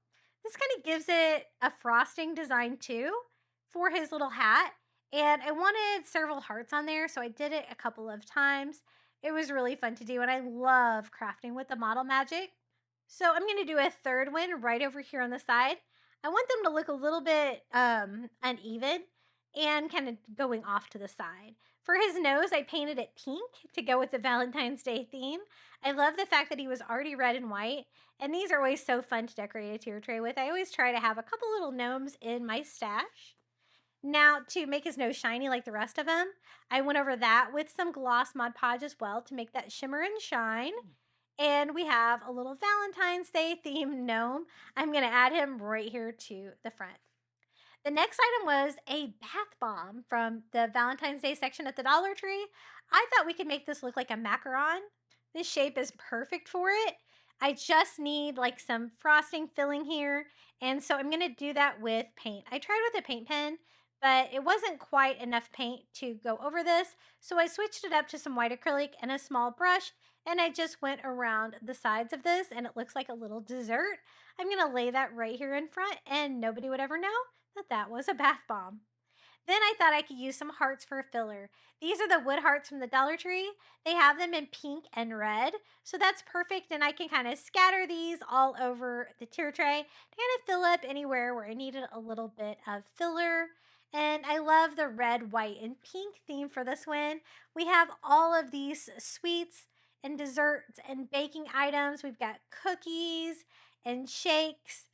This kind of gives it a frosting design too for his little hat. And I wanted several hearts on there, so I did it a couple of times. It was really fun to do, and I love crafting with the model magic. So I'm going to do a third one right over here on the side. I want them to look a little bit uneven and kind of going off to the side. For his nose, I painted it pink to go with the Valentine's Day theme. I love the fact that he was already red and white, and these are always so fun to decorate a tier tray with. I always try to have a couple little gnomes in my stash. Now, to make his nose shiny like the rest of him, I went over that with some gloss Mod Podge as well to make that shimmer and shine. And we have a little Valentine's Day themed gnome. I'm going to add him right here to the front. The next item was a bath bomb from the Valentine's Day section at the Dollar Tree. I thought we could make this look like a macaron. This shape is perfect for it. I just need like some frosting filling here. And so I'm going to do that with paint. I tried with a paint pen, but it wasn't quite enough paint to go over this. So I switched it up to some white acrylic and a small brush, and I just went around the sides of this, and it looks like a little dessert. I'm going to lay that right here in front, and nobody would ever know that that was a bath bomb. Then I thought I could use some hearts for a filler. These are the wood hearts from the Dollar Tree. They have them in pink and red, so that's perfect, and I can kind of scatter these all over the tier tray to kind of fill up anywhere where I needed a little bit of filler. And I love the red, white, and pink theme for this one. We have all of these sweets and desserts and baking items. We've got cookies and shakes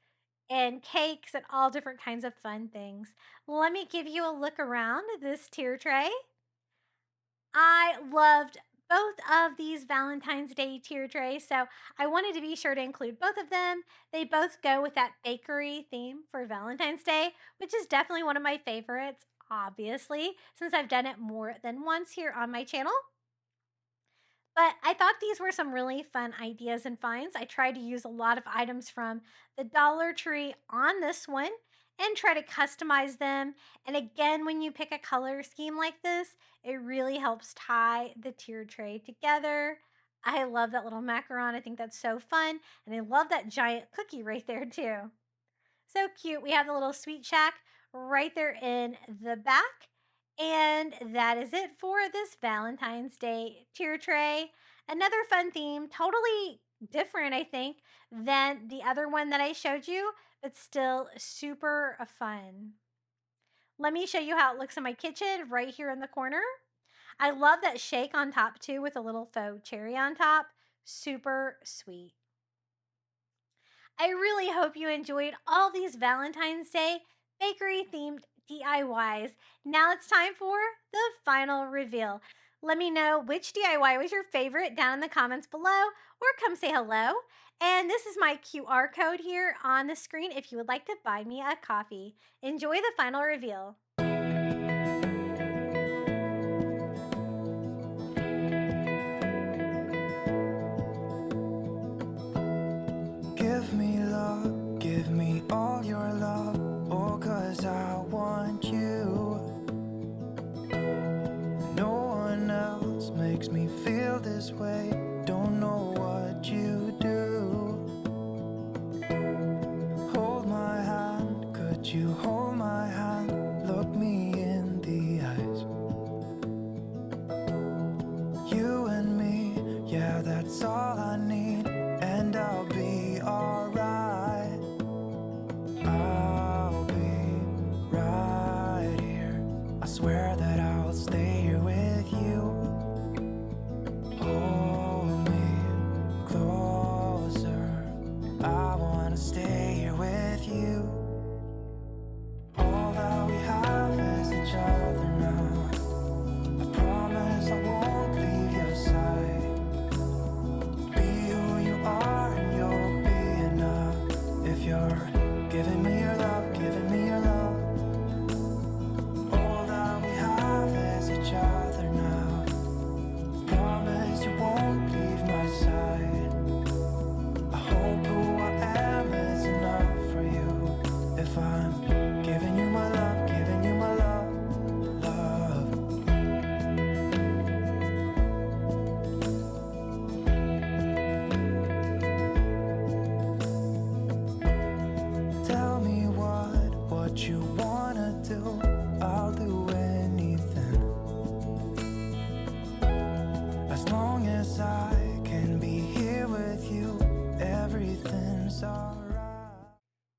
and cakes and all different kinds of fun things. Let me give you a look around this tier tray. I loved both of these Valentine's Day tier trays, so I wanted to be sure to include both of them. They both go with that bakery theme for Valentine's Day, which is definitely one of my favorites, obviously, since I've done it more than once here on my channel. But I thought these were some really fun ideas and finds. I tried to use a lot of items from the Dollar Tree on this one and try to customize them. And again, when you pick a color scheme like this, it really helps tie the tier tray together. I love that little macaron. I think that's so fun. And I love that giant cookie right there too. So cute. We have the little sweet shack right there in the back. And that is it for this Valentine's Day tier tray. Another fun theme, totally different, I think, than the other one that I showed you, but still super fun. Let me show you how it looks in my kitchen right here in the corner. I love that shake on top too with a little faux cherry on top. Super sweet. I really hope you enjoyed all these Valentine's Day bakery themed DIYs. Now it's time for the final reveal. Let me know which DIY was your favorite down in the comments below, or come say hello. And this is my QR code here on the screen if you would like to buy me a coffee. Enjoy the final reveal. Give me love, give me all your love, oh, 'cause I want you. No one else makes me feel this way, don't know what you do. Hold my hand, could you hold my hand, look me in the eyes. You and me, yeah, that's all I need, and I'll be alright. I'll be right here, I swear that I'll stay here with you. Hold me closer, I wanna stay here with you.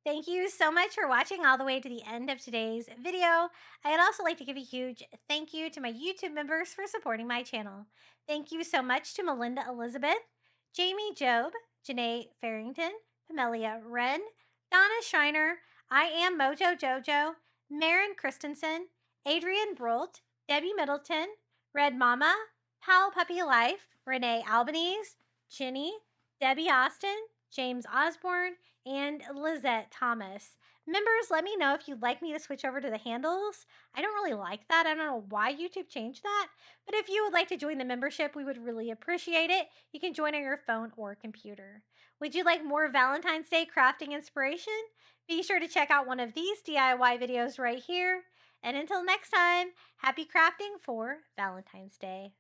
Thank you so much for watching all the way to the end of today's video. I'd also like to give a huge thank you to my YouTube members for supporting my channel. Thank you so much to Melinda Elizabeth, Jamie Job, Janae Farrington, Pamelia Wren, Donna Schreiner, I Am Mojo Jojo, Marin Christensen, Adrian Brolt, Debbie Middleton, Red Mama, Pal Puppy Life, Renee Albanese, Jenny, Debbie Austin, James Osborne, and Lizette Thomas. Members, let me know if you'd like me to switch over to the handles. I don't really like that. I don't know why YouTube changed that. But if you would like to join the membership, we would really appreciate it. You can join on your phone or computer. Would you like more Valentine's Day crafting inspiration? Be sure to check out one of these DIY videos right here. And until next time, happy crafting for Valentine's Day.